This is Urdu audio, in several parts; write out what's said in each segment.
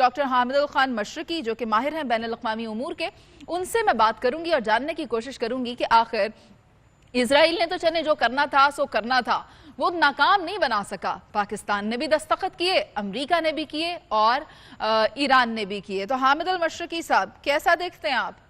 ڈاکٹر حامد الخان مشرقی جو کہ ماہر ہیں بین الاقوامی امور کے، ان سے میں بات کروں گی اور جاننے کی کوشش کروں گی کہ آخر اسرائیل نے تو چنے جو کرنا تھا سو کرنا تھا، وہ ناکام نہیں بنا سکا۔ پاکستان نے بھی دستخط کیے، امریکہ نے بھی کیے اور ایران نے بھی کیے۔ تو حامد المشرقی صاحب کیسا دیکھتے ہیں آپ؟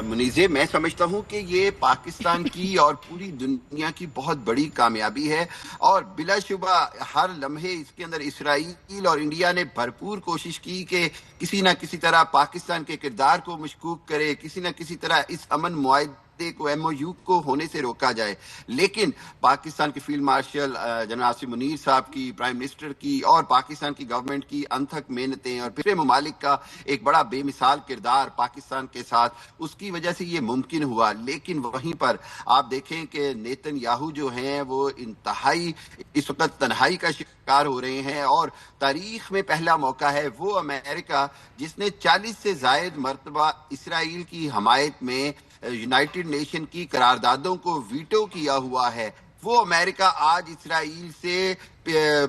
منیزے، میں سمجھتا ہوں کہ یہ پاکستان کی اور پوری دنیا کی بہت بڑی کامیابی ہے، اور بلا شبہ ہر لمحے اس کے اندر اسرائیل اور انڈیا نے بھرپور کوشش کی کہ کسی نہ کسی طرح پاکستان کے کردار کو مشکوک کرے، کسی نہ کسی طرح اس امن معاہدے کو ایم او یو کو ہونے سے روکا جائے۔ لیکن پاکستان کے field marshal general Asim Munir صاحب کی، پرائم منسٹر کی اور پاکستان کی گورنمنٹ کی انتھک محنتیں اور پچھلے ممالک کا ایک بڑا بے مثال کردار پاکستان کے ساتھ، اس کی وجہ سے یہ ممکن ہوا۔ لیکن وہیں پر آپ دیکھیں کہ نیتن یاہو جو ہیں وہ انتہائی اس وقت تنہائی کا شکار ہو رہے ہیں، اور تاریخ میں پہلا موقع ہے وہ امریکہ جس نے 40 سے زائد مرتبہ اسرائیل کی حمایت میں یونائٹڈ نیشن کی قراردادوں کو ویٹو کیا ہوا ہے، وہ امریکہ آج اسرائیل سے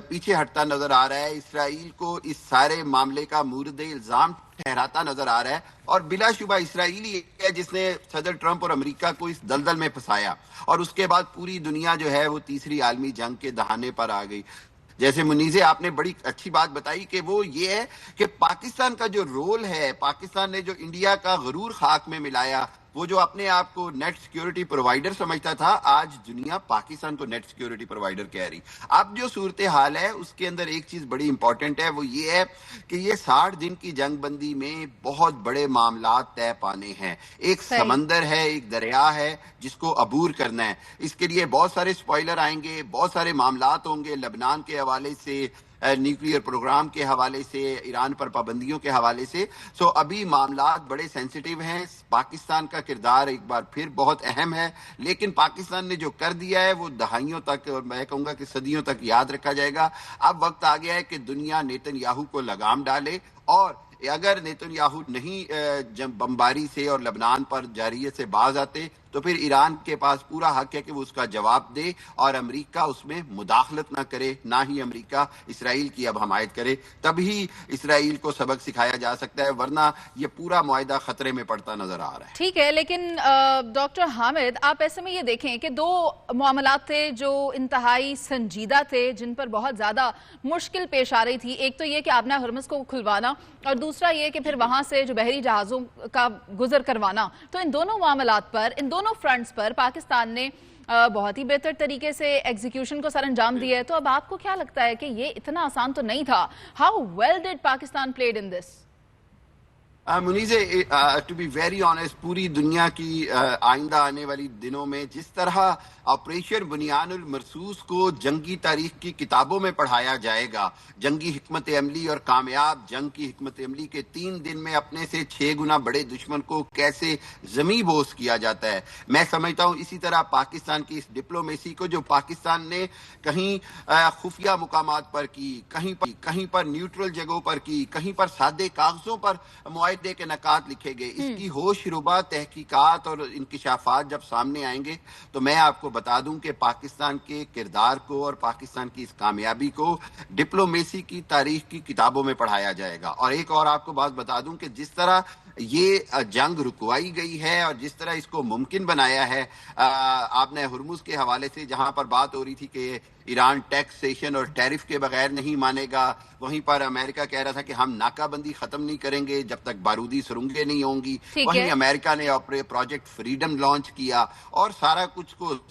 پیچھے ہٹتا نظر آ رہا ہے، اسرائیل کو اس سارے معاملے کا مورد الزام ٹھہراتا نظر آ رہا ہے، اور بلا شبہ اسرائیلی ہے جس نے صدر ٹرمپ اور امریکہ کو اس دلدل میں پھنسایا، اور اس کے بعد پوری دنیا جو ہے وہ تیسری عالمی جنگ کے دہانے پر آ گئی۔ جیسے منیزے آپ نے بڑی اچھی بات بتائی کہ وہ یہ ہے کہ پاکستان کا جو رول ہے، پاکستان نے جو انڈیا کا غرور خاک میں ملایا، وہ جو اپنے آپ کو نیٹ سیکیورٹی پرووائیڈر سمجھتا تھا، آج دنیا پاکستان کو نیٹ سیکیورٹی پرووائیڈر کہہ رہی۔ اب جو صورتحال ہے اس کے اندر ایک چیز بڑی امپورٹنٹ ہے، وہ یہ ہے کہ یہ 60 دن کی جنگ بندی میں بہت بڑے معاملات طے پانے ہیں۔ ایک سمندر ہے، ایک دریا ہے جس کو عبور کرنا ہے۔ اس کے لیے بہت سارے سپوائلر آئیں گے، بہت سارے معاملات ہوں گے، لبنان کے حوالے سے، نیوکلیئر پروگرام کے حوالے سے، ایران پر پابندیوں کے حوالے سے۔ سو ابھی معاملات بڑے سینسیٹیو ہیں، پاکستان کا کردار ایک بار پھر بہت اہم ہے، لیکن پاکستان نے جو کر دیا ہے وہ دہائیوں تک، اور میں کہوں گا کہ صدیوں تک یاد رکھا جائے گا۔ اب وقت آ گیا ہے کہ دنیا نیتن یاہو کو لگام ڈالے، اور اگر نیتن یاہو نہیں بمباری سے اور لبنان پر جارحیت سے باز آتے تو پھر ایران کے پاس پورا حق ہے کہ وہ اس کا جواب دے، اور امریکہ اس میں مداخلت نہ کرے، نہ ہی امریکہ اسرائیل کی اب حمایت کرے، تبھی اسرائیل کو سبق سکھایا جا سکتا ہے، ورنہ یہ پورا معاہدہ خطرے میں پڑتا نظر آ رہا ہے۔ ٹھیک ہے، لیکن ڈاکٹر حامد، آپ ایسے میں یہ دیکھیں کہ دو معاملات تھے جو انتہائی سنجیدہ تھے، جن پر بہت زیادہ مشکل پیش آ رہی تھی۔ ایک تو یہ کہ آبنہ ہرمز کو کھلوانا، اور دوسرا یہ کہ پھر وہاں سے جو بحری جہازوں کا گزر کروانا۔ تو ان دونوں معاملات پر، ان دونوں فرنٹس پر پاکستان نے بہت ہی بہتر طریقے سے ایگزیکیوشن کو سر انجام دیا ہے۔ تو اب آپ کو کیا لگتا ہے کہ یہ اتنا آسان تو نہیں تھا؟ How well did Pakistan played in this? Munizae, to be very honest, پوری دنیا کی آئندہ آنے والی دنوں میں جس طرح آپریشن بنیان المرصوص کو جنگی تاریخ کی کتابوں میں پڑھایا جائے گا، جنگی حکمت عملی اور کامیاب جنگ کی حکمت عملی کے 3 دن میں اپنے سے 6 گنا بڑے دشمن کو کیسے زمیں بوس کیا جاتا ہے، میں سمجھتا ہوں اسی طرح پاکستان کی اس ڈپلومیسی کو جو پاکستان نے کہیں خفیہ مقامات پر کی، کہیں پر نیوٹرل جگہوں پر کی، کہیں پر سادے کاغذوں پر معاہدے کے نکات لکھے گئے، اس کی ہوش ربا تحقیقات اور انکشافات جب سامنے آئیں گے تو میں آپ کو بتا دوں کہ پاکستان کے کردار کو اور پاکستان کی اس کامیابی کو ڈپلومیسی کی تاریخ کی کتابوں میں پڑھایا جائے گا۔ اور ایک اور آپ کو بات بتا دوں کہ جس طرح یہ جنگ رکوائی گئی ہے اور جس طرح اس کو ممکن بنایا ہے، آپ نے ہرمز کے حوالے سے جہاں پر بات ہو رہی تھی کہ ایران ٹیکسیشن اور ٹیرف کے بغیر نہیں مانے گا، وہیں پر امریکہ کہہ رہا تھا کہ ہم ناکہ بندی ختم نہیں کریں گے جب تک بارودی سرنگیں نہیں ہوں گی، وہیں امریکہ نے پروجیکٹ فریڈم لانچ کیا، اور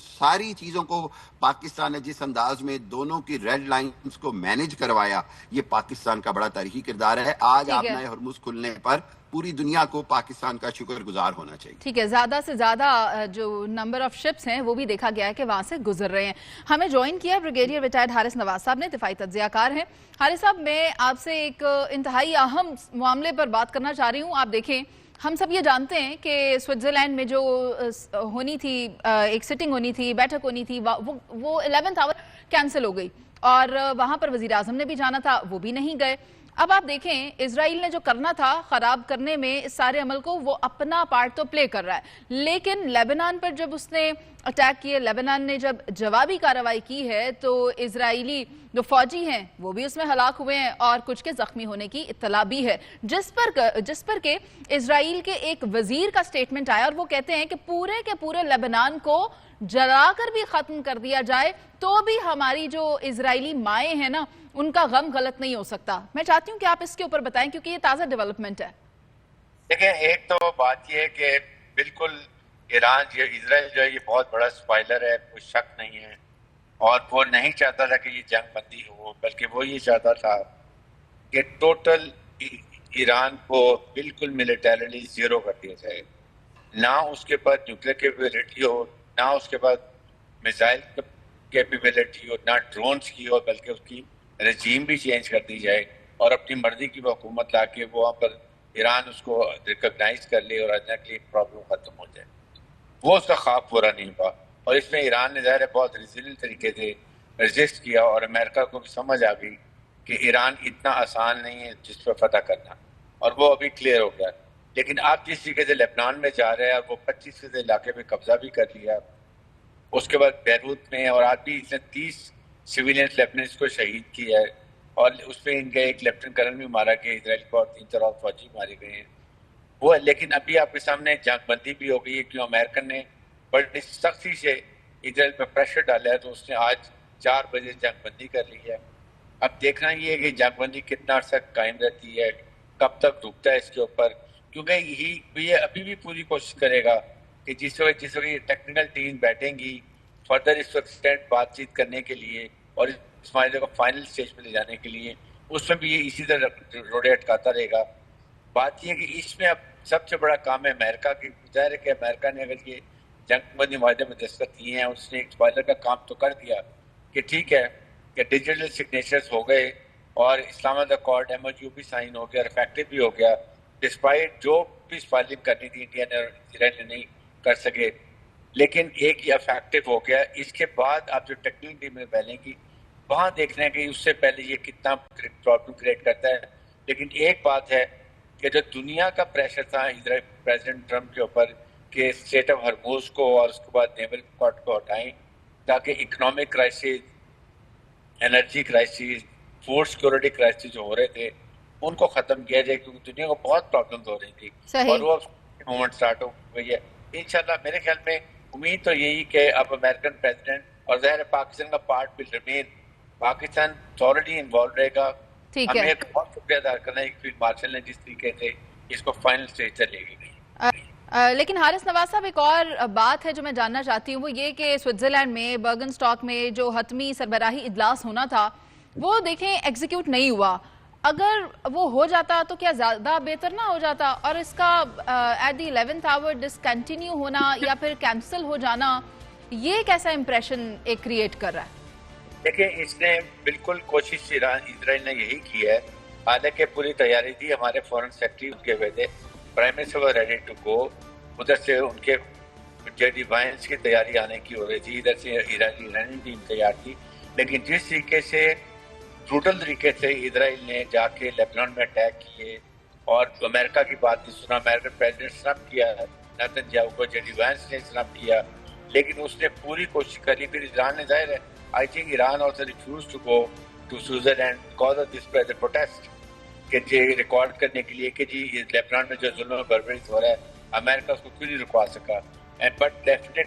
ساری چیزوں کو پاکستان نے جس انداز میں دونوں کی ریڈ لائنز کو مینیج کروایا، یہ پاکستان کا بڑا تاریخی کردار ہے۔ آج آپ نے ہرمز کھلنے پر پوری دنیا کو پاکستان کا شکر گزار ہونا چاہیے۔ ٹھیک ہے، زیادہ سے زیادہ جو نمبر آف شپس ہیں وہ بھی دیکھا گیا ہے کہ وہاں سے گزر رہے ہیں۔ ہمیں جوائن کیا بریگیڈیئر ریٹائرڈ حارث نواز صاحب نے، دفاعی تجزیہ کار ہیں۔ حارث صاحب، میں آپ سے ایک انتہائی اہم معاملے پر بات کرنا چاہ رہی ہوں۔ آپ دیکھیں، ہم سب یہ جانتے ہیں کہ سوئٹزرلینڈ میں جو ہونی تھی، ایک سٹنگ ہونی تھی، بیٹھک ہونی تھی، وہ 11th آور کینسل ہو گئی، اور وہاں پر وزیر اعظم نے بھی جانا تھا، وہ بھی نہیں گئے۔ اب آپ دیکھیں اسرائیل نے جو کرنا تھا خراب کرنے میں اس سارے عمل کو، وہ اپنا پارٹ تو پلے کر رہا ہے، لیکن لیبنان پر جب اس نے اٹیک کیے، لیبنان نے جب جوابی کارروائی کی ہے تو اسرائیلی جو فوجی ہیں وہ بھی اس میں ہلاک ہوئے ہیں اور کچھ کے زخمی ہونے کی اطلاع بھی ہے، جس پر کہ اسرائیل کے ایک وزیر کا سٹیٹمنٹ آیا اور وہ کہتے ہیں کہ پورے کے پورے لیبنان کو جلا کر بھی ختم کر دیا جائے تو بھی ہماری جو اسرائیلی مائیں ہیں نا ان کا غم غلط نہیں ہو سکتا۔ میں چاہتی ہوں کہ آپ اس کے اوپر بتائیں کیونکہ یہ تازہ ڈیولپمنٹ ہے۔ دیکھیں، ایک تو بات یہ ہے کہ بالکل ایران اسرائیل جو ہے یہ بہت بڑا اسپائلر ہے، کوئی شک نہیں ہے، اور وہ نہیں چاہتا تھا کہ یہ جنگ بندی ہو، بلکہ وہ یہ چاہتا تھا کہ ٹوٹل ایران کو بالکل ملیٹریلی زیرو کر دیا جائے، نہ اس کے پاس نیوکلیر کیپیبلٹی ہو، نہ اس کے پاس میزائل کیپیبلٹی ہو، نہ ڈرونز کی ہو، بلکہ اس کی رجیم بھی چینج کر دی جائے اور اپنی مرضی کی حکومت لا کے وہاں پر ایران اس کو ریکگنائز کر لے اور الٹیمیٹلی پرابلم ختم ہو جائے۔ وہ اس کا خواب پورا نہیں ہوا، اور اس میں ایران نے ظاہر ہے بہت ریزیلنٹ طریقے سے رجسٹ کیا، اور امریکہ کو بھی سمجھ آ گئی کہ ایران اتنا آسان نہیں ہے جس پہ فتح کرنا، اور وہ ابھی کلیئر ہو گیا۔ لیکن آپ جس طریقے سے لیبنان میں جا رہے ہیں، وہ 25 علاقے پہ قبضہ بھی کر لیا، اس کے بعد بیروت میں، اور آج بھی اس نے 30 سویلینس لیبنانس کو شہید کیا ہے، اور اس پہ ان کا ایک لیفٹنٹ کرنل بھی مارا گیا اسرائیل کو، اور 3-4 اور فوجی مارے گئے ہیں وہ۔ لیکن ابھی آپ کے سامنے جنگ بندی بھی ہو گئی ہے، کیوں امریکن نے بڑی سختی سے اسرائیل پہ پریشر ڈالا ہے، تو اس نے آج 4 بجے جنگ بندی کر لی ہے۔ اب دیکھنا یہ ہے کہ جنگ بندی کتنا عرصہ قائم رہتی ہے، کب تک رکتا ہے اس کے اوپر، کیونکہ یہ ابھی بھی پوری کوشش کرے گا کہ جس وقت یہ ٹیکنیکل ٹیم بیٹھیں گی فردر اس وقت بات چیت کرنے کے لیے اور اس معاہدے کو فائنل سٹیج پہ لے جانے کے لیے، اس میں بھی یہ اسی طرح روڑے اٹکاتا رہے گا۔ بات یہ ہے کہ اس میں اب سب سے بڑا کام ہے امریکہ کی۔ ظاہر ہے کہ امریکہ نے اگر یہ جنگ بندی معاہدے میں دستخط کیے ہیں، اس نے اسپائلر کا کام تو کر دیا کہ ٹھیک ہے کہ ڈیجیٹل سگنیچرز ہو گئے اور اسلام آباد اکارڈ MOU بھی سائن ہو گیا اور افیکٹو بھی ہو گیا، ڈسپائٹ جو بھی اسپائلنگ کرنی تھی انڈیا نے اور اسرائیل نے نہیں کر سکے، لیکن ایک یہ افیکٹو ہو گیا۔ اس کے بعد آپ جو ٹیکنیکل ٹیم میں پہلے کی وہاں دیکھنا ہے کہ اس سے پہلے یہ کتنا پرابلم کریٹ کرتا ہے۔ لیکن ایک بات ہے کہ جو دنیا کا پریشر تھا اسرائیل پریزیڈنٹ ٹرمپ کے اوپر کہ اسٹریٹ آف ہرموز کو اور اس کے بعد نیول کارڈ کو ہٹائیں تاکہ economic crisis, energy crisis, food security crisis جو ہو رہے تھے ان کو ختم کیا جائے، کیونکہ دنیا کو بہت پرابلمز ہو رہی تھی اور وہ موومنٹ سٹارٹ ہو گئی ہے۔ انشاءاللہ میرے خیال میں امید تو یہی کہ اب امریکن پریزیڈنٹ اور ظاہر پاکستان کا part will remain, Pakistan thoroughly involve رہے گا۔ ہمیں بہت شکریہ ادا کرنا ہے فیلڈ مارشل نے جس طریقے سے اس کو فائنل سٹیج تک لے گئی۔ لیکن حارث نواز صاحب، ایک اور بات ہے جو میں جاننا چاہتی ہوں، وہ یہ کہ سوئٹزرلینڈ میں برگن اسٹاک میں جو حتمی سربراہی اجلاس ہونا تھا وہ دیکھیں ایگزیکیوٹ نہیں ہوا۔ اگر وہ ہو جاتا تو کیا زیادہ بہتر نہ ہو جاتا؟ اور اس کا at the 11th our discontinue ہونا یا پھر کینسل ہو جانا، یہ کیسا امپریشن ایک کریٹ کر رہا ہے؟ دیکھیں، اس نے بالکل کوشش اسرائیل نے یہی کی ہے، حالانکہ پوری تیاری تھی، ہمارے فورن سیکرٹری کے ہوئے تھے، prime minister was ready to go, ادھر سے ان کے JD وائنس کی تیاری آنے کی ہو رہی تھی، ادھر سے ایرانی ٹیم تیار تھی، لیکن جس طریقے سے بروٹل طریقے سے اسرائیل نے جا کے لیبنان میں اٹیک کیے اور امریکہ کی بات نہیں سنا، امریکن پریزیڈنٹ سنپ کیا نیتنیاہو کو، JD وائنس نے سنپ کیا، لیکن اس نے پوری کوشش کری۔ پھر ایران نے ظاہر ہے I think Iran also refused to go to Switzerland because of this protest کہ جی ریکارڈ کرنے کے لیے کہ جی لیبنان میں جو ظلم و بربری ہو رہا ہے امریکہ اس کو کیوں نہیں رکوا سکا، بٹ ڈیفینیٹلی